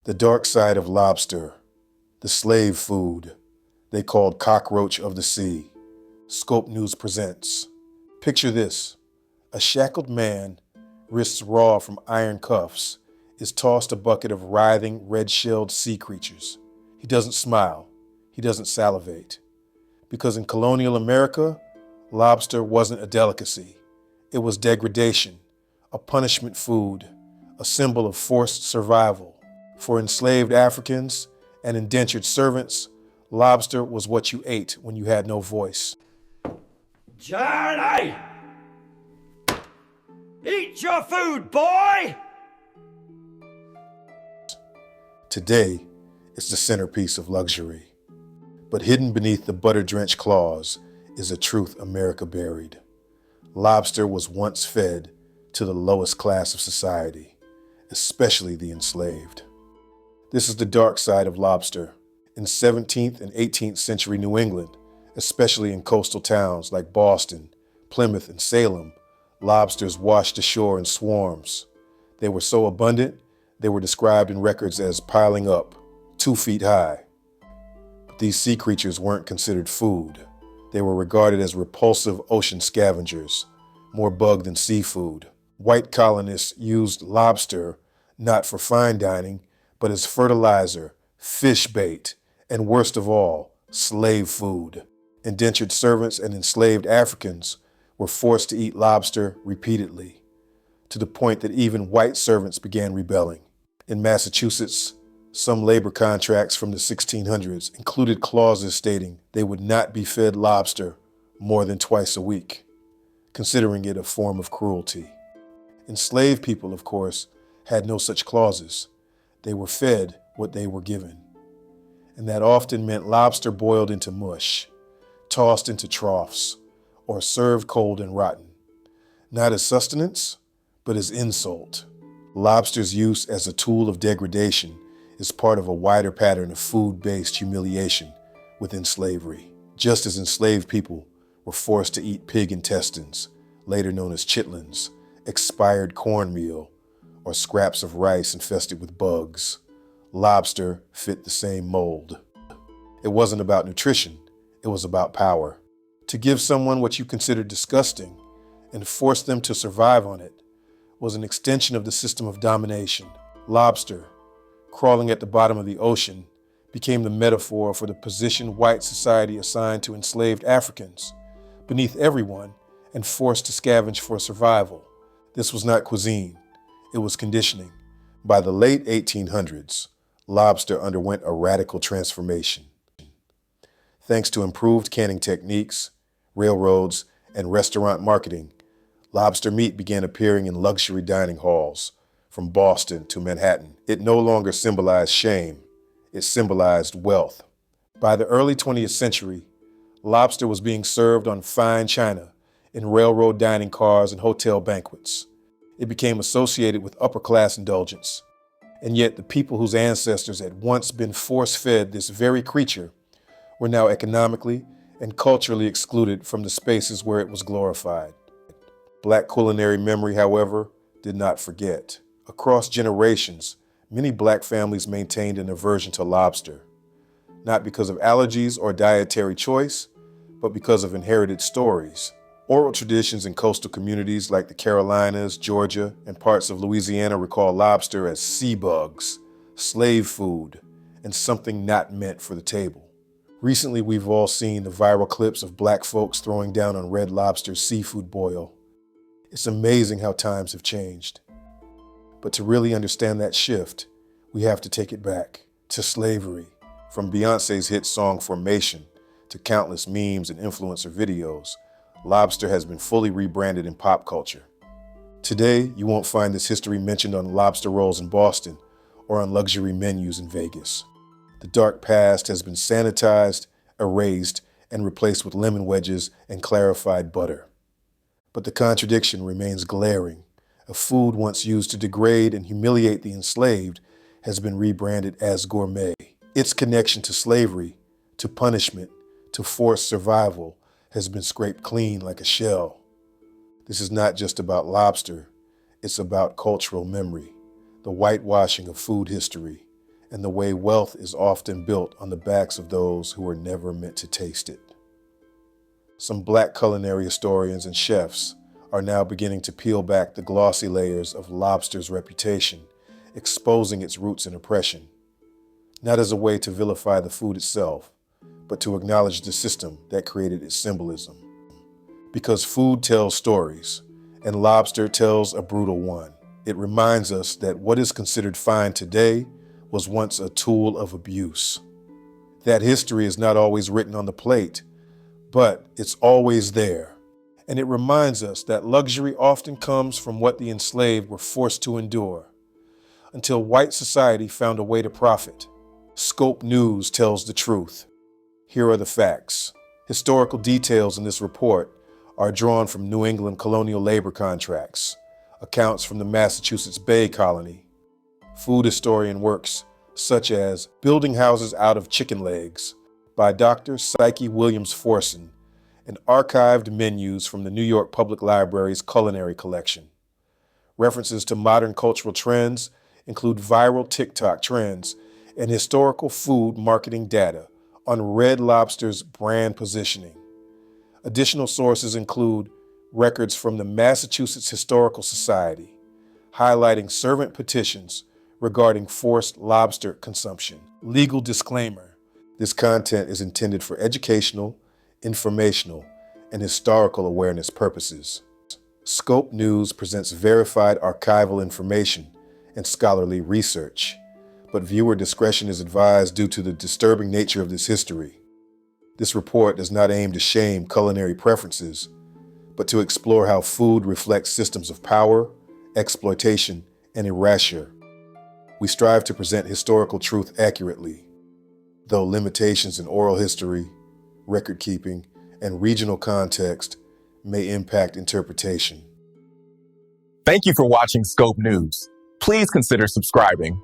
The dark side of lobster, the slave food they called cockroach of the sea. Scope News presents. Picture this: a shackled man, wrists raw from iron cuffs, is tossed a bucket of writhing, red-shelled sea creatures. He doesn't smile. He doesn't salivate. Because in colonial America, lobster wasn't a delicacy. It was degradation, a punishment food, a symbol of forced survival. For enslaved Africans and indentured servants, lobster was what you ate when you had no voice. Johnny! Eat your food, boy! Today, it's the centerpiece of luxury. But hidden beneath the butter-drenched claws is a truth America buried. Lobster was once fed to the lowest class of society, especially the enslaved. This is the dark side of lobster. In 17th and 18th century New England, especially in coastal towns like Boston, Plymouth, and Salem, lobsters washed ashore in swarms. They were so abundant, they were described in records as piling up, 2 feet high. But these sea creatures weren't considered food. They were regarded as repulsive ocean scavengers, more bug than seafood. White colonists used lobster not for fine dining, but as fertilizer, fish bait, and worst of all, slave food. Indentured servants and enslaved Africans were forced to eat lobster repeatedly, to the point that even white servants began rebelling. In Massachusetts, some labor contracts from the 1600s included clauses stating they would not be fed lobster more than twice a week, considering it a form of cruelty. Enslaved people, of course, had no such clauses. They were fed what they were given. And that often meant lobster boiled into mush, tossed into troughs, or served cold and rotten. Not as sustenance, but as insult. Lobster's use as a tool of degradation is part of a wider pattern of food-based humiliation within slavery. Just as enslaved people were forced to eat pig intestines, later known as chitlins, expired cornmeal, or scraps of rice infested with bugs, lobster fit the same mold. It wasn't about nutrition, it was about power. To give someone what you considered disgusting and force them to survive on it was an extension of the system of domination. Lobster, crawling at the bottom of the ocean, became the metaphor for the position white society assigned to enslaved Africans, beneath everyone and forced to scavenge for survival. This was not cuisine. It was conditioning. By the late 1800s, lobster underwent a radical transformation. Thanks to improved canning techniques, railroads, and restaurant marketing, lobster meat began appearing in luxury dining halls, from Boston to Manhattan. It no longer symbolized shame, it symbolized wealth. By the early 20th century, lobster was being served on fine china in railroad dining cars and hotel banquets. It became associated with upper-class indulgence. And yet the people whose ancestors had once been force-fed this very creature were now economically and culturally excluded from the spaces where it was glorified. Black culinary memory, however, did not forget. Across generations, many black families maintained an aversion to lobster, not because of allergies or dietary choice, but because of inherited stories. Oral traditions in coastal communities like the Carolinas, Georgia, and parts of Louisiana recall lobster as sea bugs, slave food, and something not meant for the table. Recently, we've all seen the viral clips of black folks throwing down on Red Lobster's seafood boil. It's amazing how times have changed. But to really understand that shift, we have to take it back to slavery. From Beyoncé's hit song Formation to countless memes and influencer videos, lobster has been fully rebranded in pop culture. Today, you won't find this history mentioned on lobster rolls in Boston or on luxury menus in Vegas. The dark past has been sanitized, erased, and replaced with lemon wedges and clarified butter. But the contradiction remains glaring. A food once used to degrade and humiliate the enslaved has been rebranded as gourmet. Its connection to slavery, to punishment, to forced survival has been scraped clean like a shell. This is not just about lobster, it's about cultural memory, the whitewashing of food history, and the way wealth is often built on the backs of those who were never meant to taste it. Some Black culinary historians and chefs are now beginning to peel back the glossy layers of lobster's reputation, exposing its roots in oppression, not as a way to vilify the food itself, but to acknowledge the system that created its symbolism. Because food tells stories, and lobster tells a brutal one. It reminds us that what is considered fine today was once a tool of abuse. That history is not always written on the plate, but it's always there. And it reminds us that luxury often comes from what the enslaved were forced to endure, until white society found a way to profit. Scope News tells the truth. Here are the facts. Historical details in this report are drawn from New England colonial labor contracts, accounts from the Massachusetts Bay Colony, food historian works such as Building Houses Out of Chicken Legs by Dr. Psyche Williams Forson, and archived menus from the New York Public Library's Culinary collection. References to modern cultural trends include viral TikTok trends and historical food marketing data on Red Lobster's brand positioning. Additional sources include records from the Massachusetts Historical Society, highlighting servant petitions regarding forced lobster consumption. Legal disclaimer: this content is intended for educational, informational, and historical awareness purposes. Scope News presents verified archival information and scholarly research, but viewer discretion is advised due to the disturbing nature of this history. This report does not aim to shame culinary preferences, but to explore how food reflects systems of power, exploitation, and erasure. We strive to present historical truth accurately, though limitations in oral history, record keeping, and regional context may impact interpretation. Thank you for watching Scope News. Please consider subscribing